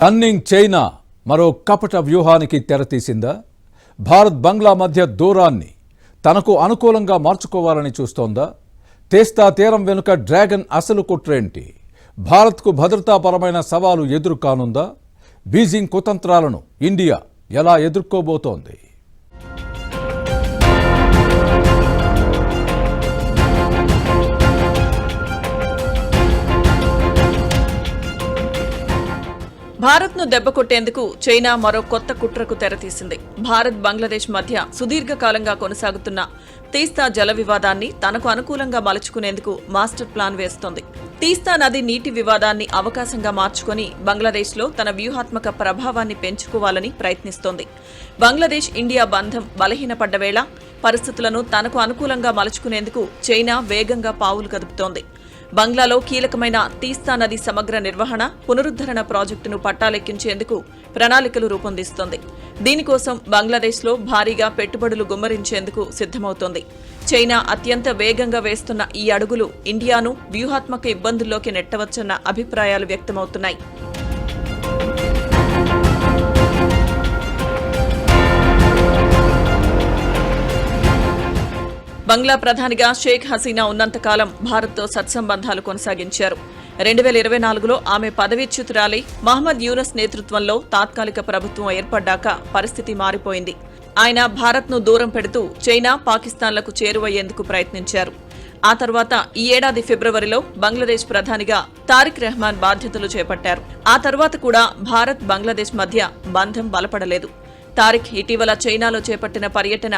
Cunning China మరో కపట వ్యూహానికి తెరతీసిందా? భారత్ బంగ్లా మధ్య దూరాన్ని తనకు అనుకూలంగా మార్చుకోవాలని చూస్తోందా? తీస్తా తీరం వెనుక డ్రాగన్ అసలు కుట్రేంటి? భారత్కు భద్రతాపరమైన సవాలు ఎదురు కానుందా? బీజింగ్ కుతంత్రాలను ఇండియా ఎలా ఎదుర్కోబోతోంది? భారత్ను దెబ్బకొట్టేందుకు చైనా మరో కొత్త కుట్రకు తెరతీసింది. భారత్ బంగ్లాదేశ్ మధ్య సుదీర్ఘకాలంగా కొనసాగుతున్న తీస్తా జల వివాదాన్ని తనకు అనుకూలంగా మలుచుకునేందుకు మాస్టర్ ప్లాన్ వేస్తోంది. తీస్తా నది నీటి వివాదాన్ని అవకాశంగా మార్చుకుని బంగ్లాదేశ్లో తన వ్యూహాత్మక ప్రభావాన్ని పెంచుకోవాలని ప్రయత్నిస్తోంది. బంగ్లాదేశ్ ఇండియా బంధం బలహీనపడ్డ వేళ పరిస్థితులను తనకు అనుకూలంగా మలుచుకునేందుకు చైనా వేగంగా పావులు కదుపుతోంది. బంగ్లాలో కీలకమైన తీస్తా నది సమగ్ర నిర్వహణ, పునరుద్ధరణ ప్రాజెక్టును పట్టాలెక్కించేందుకు ప్రణాళికలు రూపొందిస్తోంది. దీనికోసం బంగ్లాదేశ్లో భారీగా పెట్టుబడులు గుమ్మరించేందుకు సిద్ధమవుతోంది. చైనా అత్యంత వేగంగా వేస్తున్న ఈ అడుగులు ఇండియాను వ్యూహాత్మక ఇబ్బందుల్లోకి నెట్టవచ్చన్న అభిప్రాయాలు వ్యక్తమవుతున్నాయి. బంగ్లా ప్రధానిగా షేక్ హసీనా ఉన్నంతకాలం భారత్తో సత్సంబంధాలు కొనసాగించారు. 2024లో ఆమె పదవీచ్యుతురాలై మహమ్మద్ యూనస్ నేతృత్వంలో తాత్కాలిక ప్రభుత్వం ఏర్పడ్డాక పరిస్థితి మారిపోయింది. ఆయన భారత్ను దూరం పెడుతూ చైనా, పాకిస్తాన్లకు చేరువయ్యేందుకు ప్రయత్నించారు. ఆ తర్వాత ఈ ఏడాది ఫిబ్రవరిలో బంగ్లాదేశ్ ప్రధానిగా తారిక్ రెహమాన్ బాధ్యతలు చేపట్టారు. ఆ తర్వాత కూడా భారత్, బంగ్లాదేశ్ మధ్య బంధం బలపడలేదు. తారిక్ ఇటీవల చైనాలో చేపట్టిన పర్యటన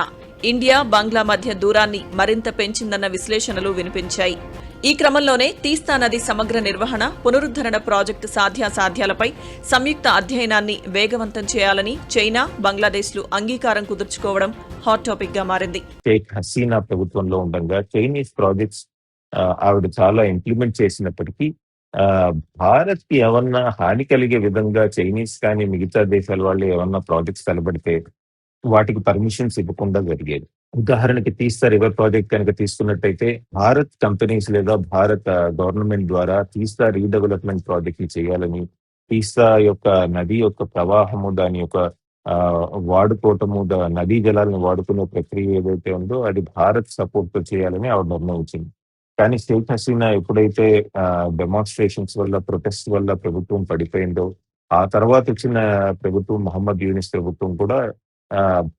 ఇండియా, బంగ్లా మధ్య దూరాన్ని మరింత పెంచిందన్న విశ్లేషణలు వినిపించాయి. ఈ క్రమంలోనే తీస్తా నది సమగ్ర నిర్వహణ, పునరుద్ధరణ ప్రాజెక్టు సాధ్యాసాధ్యాలపై సంయుక్త అధ్యయనాన్ని వేగవంతం చేయాలని చైనా, బంగ్లాదేశ్లు అంగీకారం కుదుర్చుకోవడం హాట్ టాపిక్ గా మారింది. షేక్ హసీనా ప్రభుత్వంలో ఉండగా చైనీస్ ప్రాజెక్ట్స్ ఆవిడ చాలా ఇంప్లిమెంట్ చేసినప్పటికీ భారత్ కి ఏమన్నా హాని కలిగే విధంగా చైనీస్ కానీ మిగతా దేశాల వాళ్ళు ఏమన్నా ప్రాజెక్ట్స్ తలబడితే వాటికి పర్మిషన్స్ ఇవ్వకుండా జరిగేది. ఉదాహరణకి తీస్తా రివర్ ప్రాజెక్ట్ కనుక తీసుకున్నట్టయితే భారత్ కంపెనీస్ లేదా భారత గవర్నమెంట్ ద్వారా తీస్తా రీడెవలప్మెంట్ ప్రాజెక్ట్ ని చేయాలని, తీస్తా యొక్క నది యొక్క ప్రవాహము, దాని యొక్క వాడుకోవటము, నదీ జలాలను వాడుకునే ప్రక్రియ ఏదైతే ఉందో అది భారత్ సపోర్ట్ తో చేయాలని ఆవిడ నిర్ణయించింది. కానీ షేక్ హసీనా ఎప్పుడైతే డెమాన్స్ట్రేషన్స్ వల్ల, ప్రొటెస్ట్ వల్ల ప్రభుత్వం పడిపోయిందో, ఆ తర్వాత వచ్చిన ప్రభుత్వం మహమ్మద్ యూనిస్ ప్రభుత్వం కూడా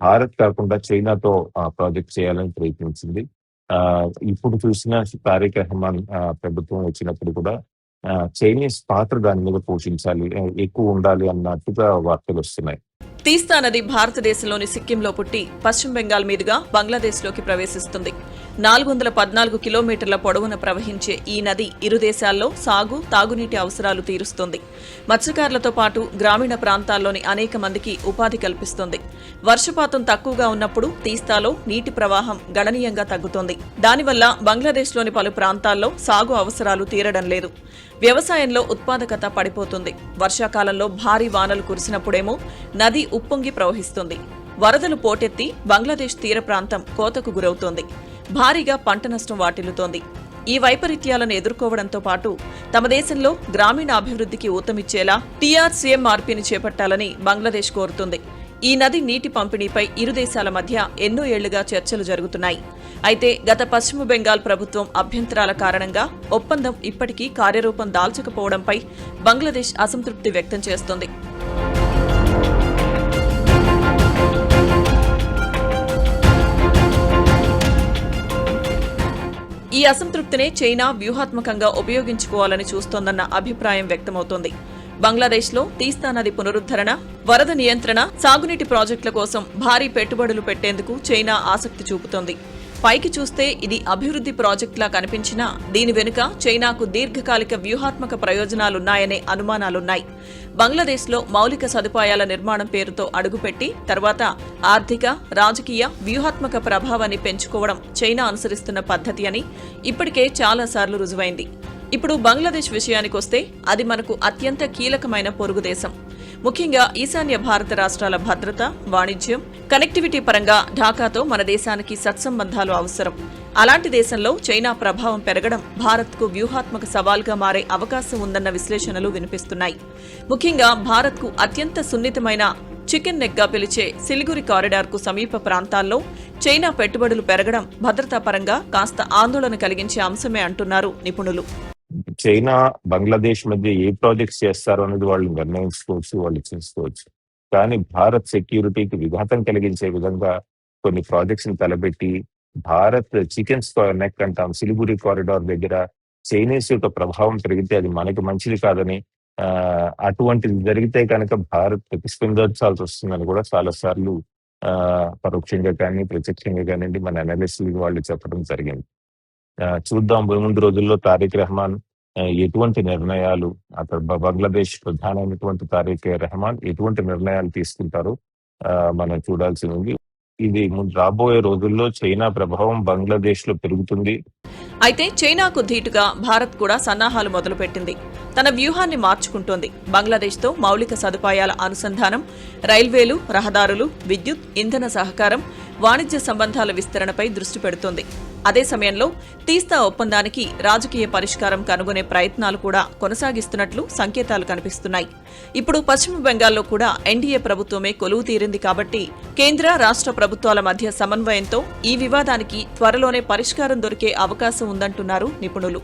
భారత్ కాకుండా చైనాతో ప్రాజెక్ట్ చేయాలని ప్రయత్నించింది. ఇప్పుడు చూసిన తారిక్ రెహమాన్ ప్రభుత్వం వచ్చినప్పుడు కూడా చైనీస్ పాత్ర దాని మీద పోషించాలి, ఎక్కువ ఉండాలి అన్నట్టుగా వార్తలు వస్తున్నాయి. తీస్తా నది భారతదేశంలోని సిక్కింలో పుట్టి పశ్చిమ బెంగాల్ మీదుగా బంగ్లాదేశ్లోకి ప్రవేశిస్తుంది. 414 కిలోమీటర్ల పొడవున ప్రవహించే ఈ నది ఇరు దేశాల్లో సాగు, తాగునీటి అవసరాలు తీరుస్తుంది. మత్స్యకారులతో పాటు గ్రామీణ ప్రాంతాల్లోని అనేక మందికి ఉపాధి కల్పిస్తుంది. వర్షపాతం తక్కువగా ఉన్నప్పుడు తీస్తాలో నీటి ప్రవాహం గణనీయంగా తగ్గుతోంది. దానివల్ల బంగ్లాదేశ్లోని పలు ప్రాంతాల్లో సాగు అవసరాలు తీరడం లేదు. వ్యవసాయంలో ఉత్పాదకత పడిపోతుంది. వర్షాకాలంలో భారీ వానలు కురిసినప్పుడేమో నది ఉప్పొంగి ప్రవహిస్తుంది. వరదలు పోటెత్తి బంగ్లాదేశ్ తీర ప్రాంతం కోతకు గురవుతోంది. భారీగా పంట నష్టం వాటిల్లుతోంది. ఈ వైపరీత్యాలను ఎదుర్కోవడంతో పాటు తమ దేశంలో గ్రామీణ అభివృద్ధికి ఊతమిచ్చేలా TRCMRPని చేపట్టాలని బంగ్లాదేశ్ కోరుతుంది. ఈ నది నీటి పంపిణీపై ఇరు దేశాల మధ్య ఎన్నో ఏళ్లుగా చర్చలు జరుగుతున్నాయి. అయితే గత పశ్చిమ బెంగాల్ ప్రభుత్వం అభ్యంతరాల కారణంగా ఒప్పందం ఇప్పటికీ కార్యరూపం దాల్చకపోవడంపై బంగ్లాదేశ్ అసంతృప్తి వ్యక్తం చేస్తోంది. ఈ అసంతృప్తినే చైనా వ్యూహాత్మకంగా ఉపయోగించుకోవాలని చూస్తోందన్న అభిప్రాయం వ్యక్తమవుతోంది. బంగ్లాదేశ్లో తీస్తా నది పునరుద్ధరణ, వరద నియంత్రణ, సాగునీటి ప్రాజెక్టుల కోసం భారీ పెట్టుబడులు పెట్టేందుకు చైనా ఆసక్తి చూపుతోంది. పైకి చూస్తే ఇది అభివృద్ధి ప్రాజెక్టులా కనిపించినా దీని వెనుక చైనాకు దీర్ఘకాలిక వ్యూహాత్మక ప్రయోజనాలున్నాయనే అనుమానాలున్నాయి. బంగ్లాదేశ్లో మౌలిక సదుపాయాల నిర్మాణం పేరుతో అడుగుపెట్టి తర్వాత ఆర్థిక, రాజకీయ, వ్యూహాత్మక ప్రభావాన్ని పెంచుకోవడం చైనా అనుసరిస్తున్న పద్ధతి అని ఇప్పటికే చాలాసార్లు రుజువైంది. ఇప్పుడు బంగ్లాదేశ్ విషయానికొస్తే అది మనకు అత్యంత కీలకమైన పొరుగు దేశం. ముఖ్యంగా ఈశాన్య భారత రాష్ట్రాల భద్రత, వాణిజ్యం, కనెక్టివిటీ పరంగా ఢాకాతో మన దేశానికి సత్సంబంధాలు అవసరం. అలాంటి దేశంలో చైనా ప్రభావం పెరగడం భారత్కు వ్యూహాత్మక సవాల్గా మారే అవకాశం ఉందన్న విశ్లేషణలు వినిపిస్తున్నాయి. ముఖ్యంగా భారత్కు అత్యంత సున్నితమైన చికెన్ నెక్గా పిలిచే సిలిగురి కారిడార్కు సమీప ప్రాంతాల్లో చైనా పెట్టుబడులు పెరగడం భద్రతా పరంగా కాస్త ఆందోళన కలిగించే అంశమే అంటున్నారు నిపుణులు. చైనా బంగ్లాదేశ్ మధ్య ఏ ప్రాజెక్ట్స్ చేస్తారో అనేది వాళ్ళు నిర్ణయించుకోవచ్చు, వాళ్ళు చేసుకోవచ్చు. కానీ భారత్ సెక్యూరిటీకి విఘాతం కలిగించే విధంగా కొన్ని ప్రాజెక్ట్స్ ని తలపెట్టి భారత్ చికెన్ నెక్ అంటాం సిలిగురి కారిడార్ దగ్గర చైనీస్ యొక్క ప్రభావం పెరిగితే అది మనకి మంచిది కాదని, అటువంటిది జరిగితే కనుక భారత్ ప్రతిస్పందించాల్సి వస్తుందని కూడా చాలా సార్లు పరోక్షంగా కానీ ప్రత్యక్షంగా కానివ్వండి మన అనాలిసిస్ వాళ్ళు చెప్పడం జరిగింది. చూద్దాం ముందు రోజుల్లో తారిక్ రెహమాన్ ఎటువంటి నిర్ణయాలు, అక్కడ బంగ్లాదేశ్ ప్రధానమైనటువంటి తారిక్ రెహమాన్ ఎటువంటి నిర్ణయాలు తీసుకుంటారో మనం చూడాల్సి ఉంది. ఇది రాబోయే రోజుల్లో చైనా ప్రభావం బంగ్లాదేశ్ లో పెరుగుతుంది. అయితే చైనాకు ధీటుగా భారత్ కూడా సన్నాహాలు మొదలుపెట్టింది. తన వ్యూహాన్ని మార్చుకుంటోంది. బంగ్లాదేశ్తో మౌలిక సదుపాయాల అనుసంధానం, రైల్వేలు, రహదారులు, విద్యుత్, ఇంధన సహకారం, వాణిజ్య సంబంధాల విస్తరణపై దృష్టి పెడుతోంది. అదే సమయంలో తీస్తా ఒప్పందానికి రాజకీయ పరిష్కారం కనుగొనే ప్రయత్నాలు కూడా కొనసాగిస్తున్నట్లు సంకేతాలు కనిపిస్తున్నాయి. ఇప్పుడు పశ్చిమ బెంగాల్లో కూడా ఎన్డీఏ ప్రభుత్వమే కొలువు తీరింది కాబట్టి కేంద్ర, రాష్ట్ర ప్రభుత్వాల మధ్య సమన్వయంతో ఈ వివాదానికి త్వరలోనే పరిష్కారం దొరికే అవకాశం ఉందంటున్నారు నిపుణులు.